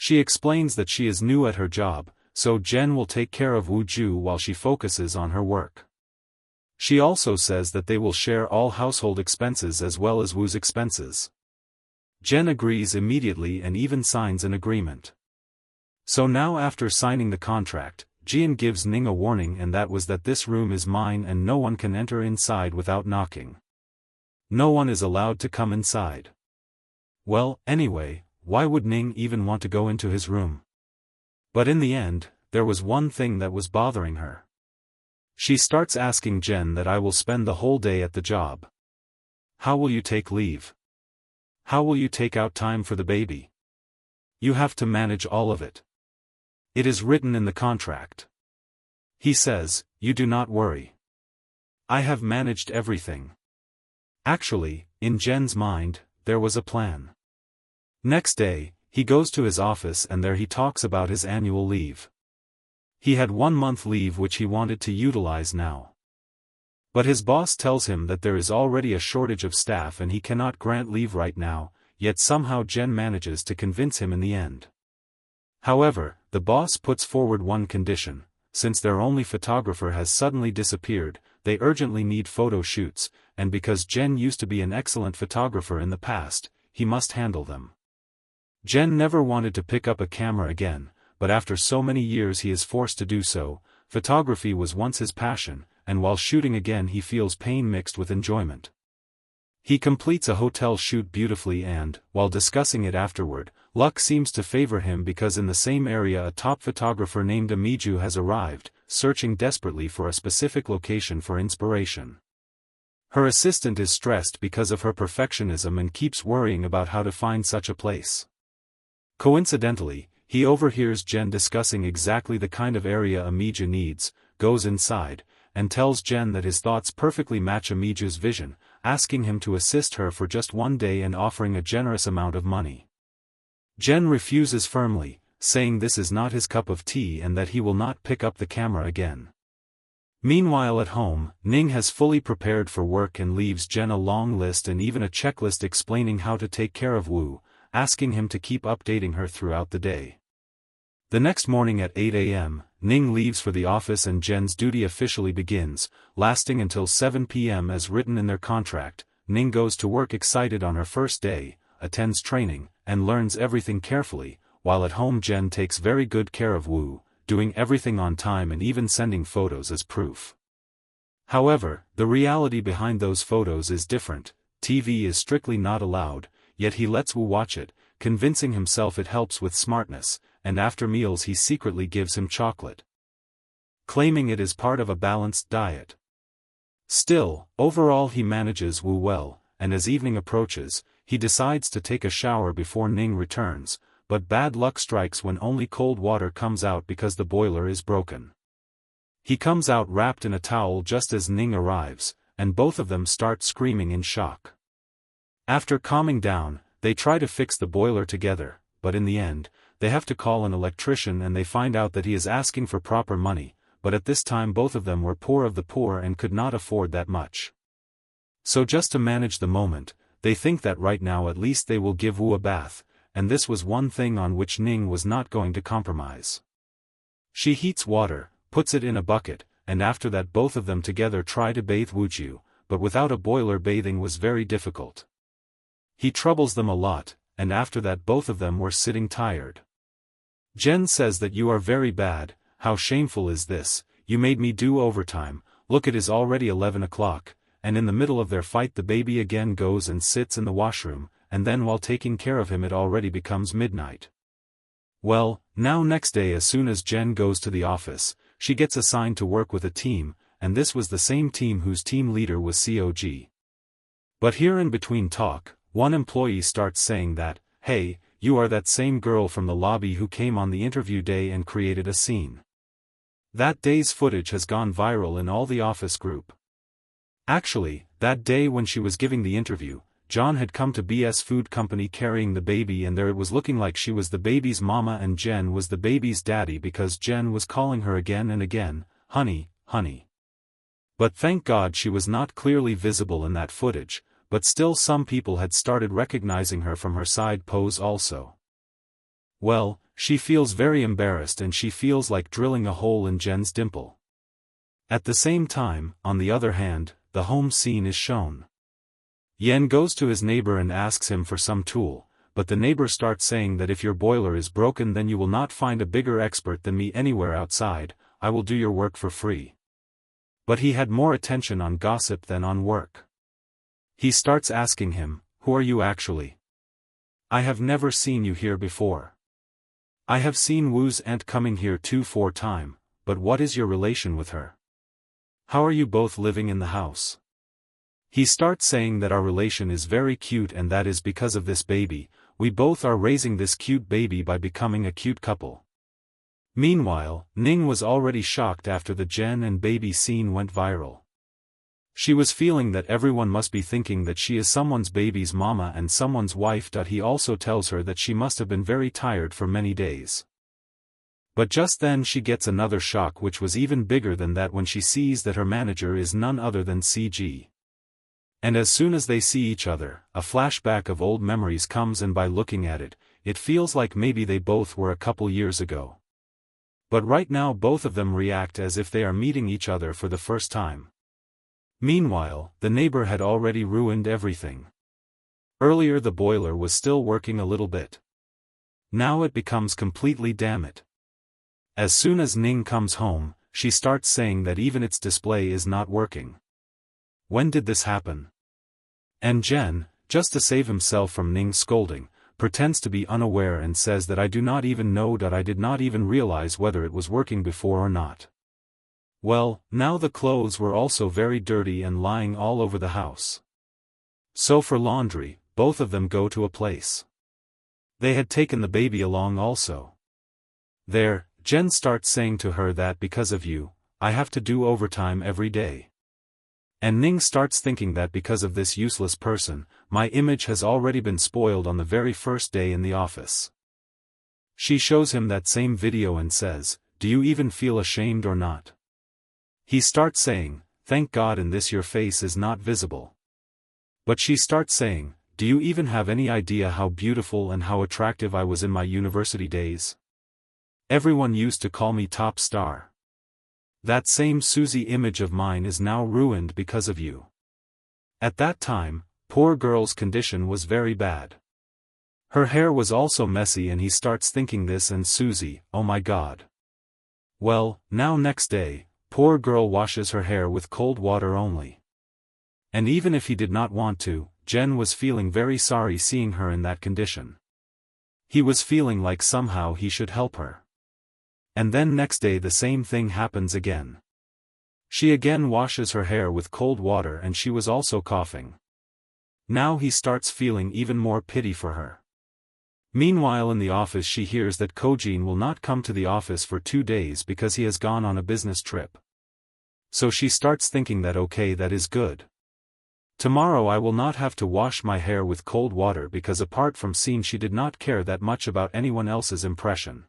She explains that she is new at her job, so Jen will take care of Woo-ju while she focuses on her work. She also says that they will share all household expenses as well as Woo's expenses. Jen agrees immediately and even signs an agreement. So now after signing the contract, Jian gives Ning a warning, and that was that this room is mine and no one can enter inside without knocking. No one is allowed to come inside. Well, anyway, why would Ning even want to go into his room? But in the end, there was one thing that was bothering her. She starts asking Jen that I will spend the whole day at the job. How will you take leave? How will you take out time for the baby? You have to manage all of it. It is written in the contract. He says, you do not worry. I have managed everything. Actually, in Jen's mind, there was a plan. Next day, he goes to his office and there he talks about his annual leave. He had 1 month leave which he wanted to utilize now. But his boss tells him that there is already a shortage of staff and he cannot grant leave right now, yet somehow Jen manages to convince him in the end. However, the boss puts forward one condition: since their only photographer has suddenly disappeared, they urgently need photo shoots, and because Jen used to be an excellent photographer in the past, he must handle them. Jen never wanted to pick up a camera again, but after so many years he is forced to do so. Photography was once his passion, and while shooting again he feels pain mixed with enjoyment. He completes a hotel shoot beautifully and, while discussing it afterward, luck seems to favor him because in the same area a top photographer named Amiju has arrived, searching desperately for a specific location for inspiration. Her assistant is stressed because of her perfectionism and keeps worrying about how to find such a place. Coincidentally, he overhears Jen discussing exactly the kind of area Amiju needs, goes inside, and tells Jen that his thoughts perfectly match Amiju's vision, asking him to assist her for just 1 day and offering a generous amount of money. Jen refuses firmly, saying this is not his cup of tea and that he will not pick up the camera again. Meanwhile at home, Ning has fully prepared for work and leaves Jen a long list and even a checklist explaining how to take care of Woo, asking him to keep updating her throughout the day. The next morning at 8 a.m., Ning leaves for the office and Jen's duty officially begins, lasting until 7 p.m. as written in their contract. Ning goes to work excited on her first day, attends training, and learns everything carefully, while at home Jen takes very good care of Woo, doing everything on time and even sending photos as proof. However, the reality behind those photos is different. TV is strictly not allowed, yet he lets Woo watch it, convincing himself it helps with smartness, and after meals he secretly gives him chocolate, claiming it is part of a balanced diet. Still, overall he manages Woo well, and as evening approaches, he decides to take a shower before Ning returns, but bad luck strikes when only cold water comes out because the boiler is broken. He comes out wrapped in a towel just as Ning arrives, and both of them start screaming in shock. After calming down, they try to fix the boiler together, but in the end, they have to call an electrician and they find out that he is asking for proper money, but at this time both of them were poor of the poor and could not afford that much. So just to manage the moment, they think that right now at least they will give Woo a bath, and this was one thing on which Ning was not going to compromise. She heats water, puts it in a bucket, and after that both of them together try to bathe Woo-ju, but without a boiler bathing was very difficult. He troubles them a lot, and after that both of them were sitting tired. Jen says that you are very bad, how shameful is this, you made me do overtime, look it is already 11 o'clock, and in the middle of their fight the baby again goes and sits in the washroom, and then while taking care of him it already becomes midnight. Well, now next day as soon as Jen goes to the office, she gets assigned to work with a team, and this was the same team whose team leader was COG. But here in between talk, one employee starts saying that, hey, you are that same girl from the lobby who came on the interview day and created a scene. That day's footage has gone viral in all the office group. Actually, that day when she was giving the interview, John had come to BS Food Company carrying the baby and there it was looking like she was the baby's mama and Jen was the baby's daddy because Jen was calling her again and again, honey, honey. But thank God she was not clearly visible in that footage, but still some people had started recognizing her from her side pose also. Well, She feels very embarrassed and she feels like drilling a hole in Jen's dimple. At the same time, on the other hand, the home scene is shown. Hyeon goes to his neighbor and asks him for some tool, but the neighbor starts saying that if your boiler is broken then you will not find a bigger expert than me anywhere outside, I will do your work for free. But he had more attention on gossip than on work. He starts asking him, who are you actually? I have never seen you here before. I have seen Woo's aunt coming here 2-4 times, but what is your relation with her? How are you both living in the house? He starts saying that our relation is very cute and that is because of this baby, we both are raising this cute baby by becoming a cute couple. Meanwhile, Ning was already shocked after the Jen and baby scene went viral. She was feeling that everyone must be thinking that she is someone's baby's mama and someone's wife. He also tells her that she must have been very tired for many days. But just then she gets another shock which was even bigger than that when she sees that her manager is none other than CG. And as soon as they see each other, a flashback of old memories comes and by looking at it, it feels like maybe they both were a couple years ago. But right now both of them react as if they are meeting each other for the first time. Meanwhile, the neighbor had already ruined everything. Earlier the boiler was still working a little bit. Now it becomes completely damaged. As soon as Ning comes home, she starts saying that even its display is not working. When did this happen? And Jen, just to save himself from Ning's scolding, pretends to be unaware and says that I do not even know that I did not even realize whether it was working before or not. Well, now the clothes were also very dirty and lying all over the house. So for laundry, both of them go to a place. They had taken the baby along also. There, Jen starts saying to her that because of you, I have to do overtime every day. And Ning starts thinking that because of this useless person, my image has already been spoiled on the very first day in the office. She shows him that same video and says, do you even feel ashamed or not? He starts saying, thank God in this your face is not visible. But she starts saying, do you even have any idea how beautiful and how attractive I was in my university days? Everyone used to call me top star. That same Susie image of mine is now ruined because of you. At that time, poor girl's condition was very bad. Her hair was also messy and he starts thinking this and Susie, oh my God. Well, now next day, poor girl washes her hair with cold water only. And even if he did not want to, Jen was feeling very sorry seeing her in that condition. He was feeling like somehow he should help her. And then next day the same thing happens again. She again washes her hair with cold water and she was also coughing. Now he starts feeling even more pity for her. Meanwhile in the office she hears that Kojin will not come to the office for 2 days because he has gone on a business trip. So she starts thinking that okay, that is good. Tomorrow I will not have to wash my hair with cold water because apart from scene she did not care that much about anyone else's impression.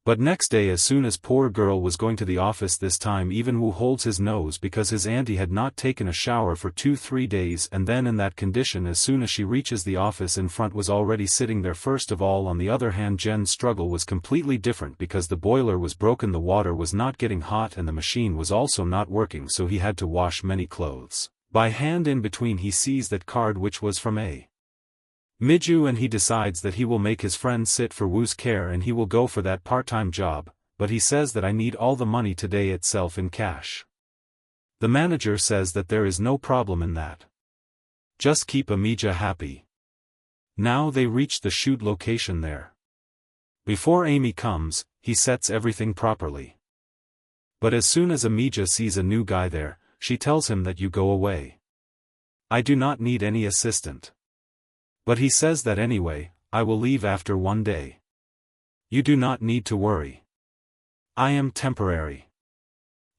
But next day as soon as poor girl was going to the office this time even Woo holds his nose because his auntie had not taken a shower for 2-3 days and then in that condition as soon as she reaches the office in front was already sitting there. First of all on the other hand Jen's struggle was completely different because the boiler was broken, the water was not getting hot and the machine was also not working so he had to wash many clothes. By hand in between he sees that card which was from a Miju and he decides that he will make his friend sit for Woo's care and he will go for that part-time job, but he says that I need all the money today itself in cash. The manager says that there is no problem in that. Just keep Amija happy. Now they reach the shoot location there. Before Amy comes, he sets everything properly. But as soon as Amija sees a new guy there, she tells him that you go away. I do not need any assistant. But he says that anyway, I will leave after 1 day. You do not need to worry. I am temporary.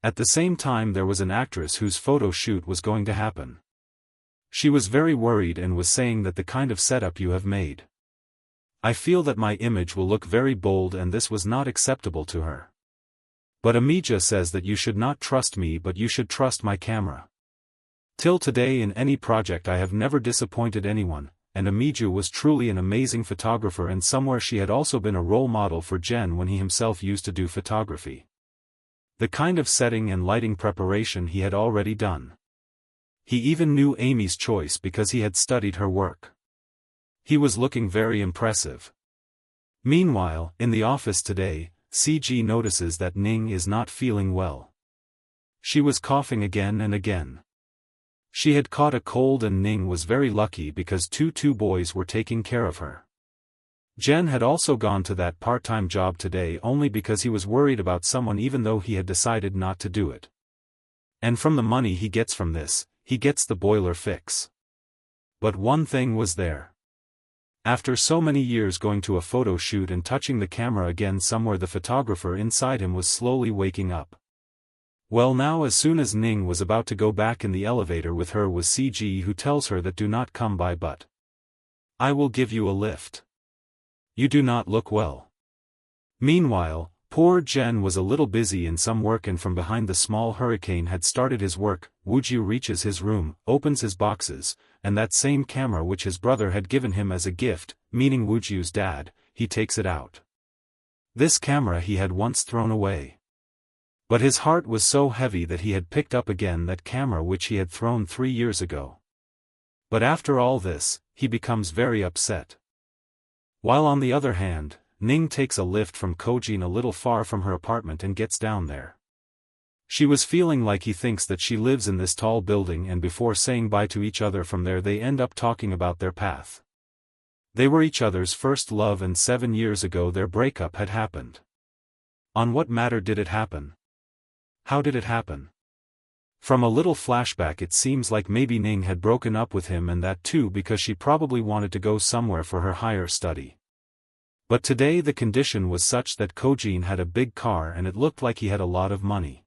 At the same time there was an actress whose photo shoot was going to happen. She was very worried and was saying that the kind of setup you have made. I feel that my image will look very bold and this was not acceptable to her. But Amija says that you should not trust me but you should trust my camera. Till today in any project I have never disappointed anyone, and Amiju was truly an amazing photographer, and somewhere she had also been a role model for Jen when he himself used to do photography. The kind of setting and lighting preparation he had already done. He even knew Amy's choice because he had studied her work. He was looking very impressive. Meanwhile, in the office today, CG notices that Ning is not feeling well. She was coughing again and again. She had caught a cold, and Ning was very lucky because two boys were taking care of her. Jen had also gone to that part-time job today only because he was worried about someone, even though he had decided not to do it. And from the money he gets from this, he gets the boiler fix. But one thing was there. After so many years going to a photo shoot and touching the camera again, somewhere the photographer inside him was slowly waking up. Well, now as soon as Ning was about to go back in the elevator with her was CG, who tells her that do not come by, but I will give you a lift. You do not look well. Meanwhile, poor Jen was a little busy in some work, and from behind the small hurricane had started his work. Wooju reaches his room, opens his boxes, and that same camera which his brother had given him as a gift, meaning Wooju's dad, he takes it out. This camera he had once thrown away. But his heart was so heavy that he had picked up again that camera which he had thrown 3 years ago. But after all this, he becomes very upset. While on the other hand, Ning takes a lift from Kojin a little far from her apartment and gets down there. She was feeling like he thinks that she lives in this tall building, and before saying bye to each other from there they end up talking about their path. They were each other's first love, and 7 years ago their breakup had happened. On what matter did it happen? How did it happen? From a little flashback it seems like maybe Ning had broken up with him, and that too because she probably wanted to go somewhere for her higher study. But today the condition was such that Kojin had a big car and it looked like he had a lot of money.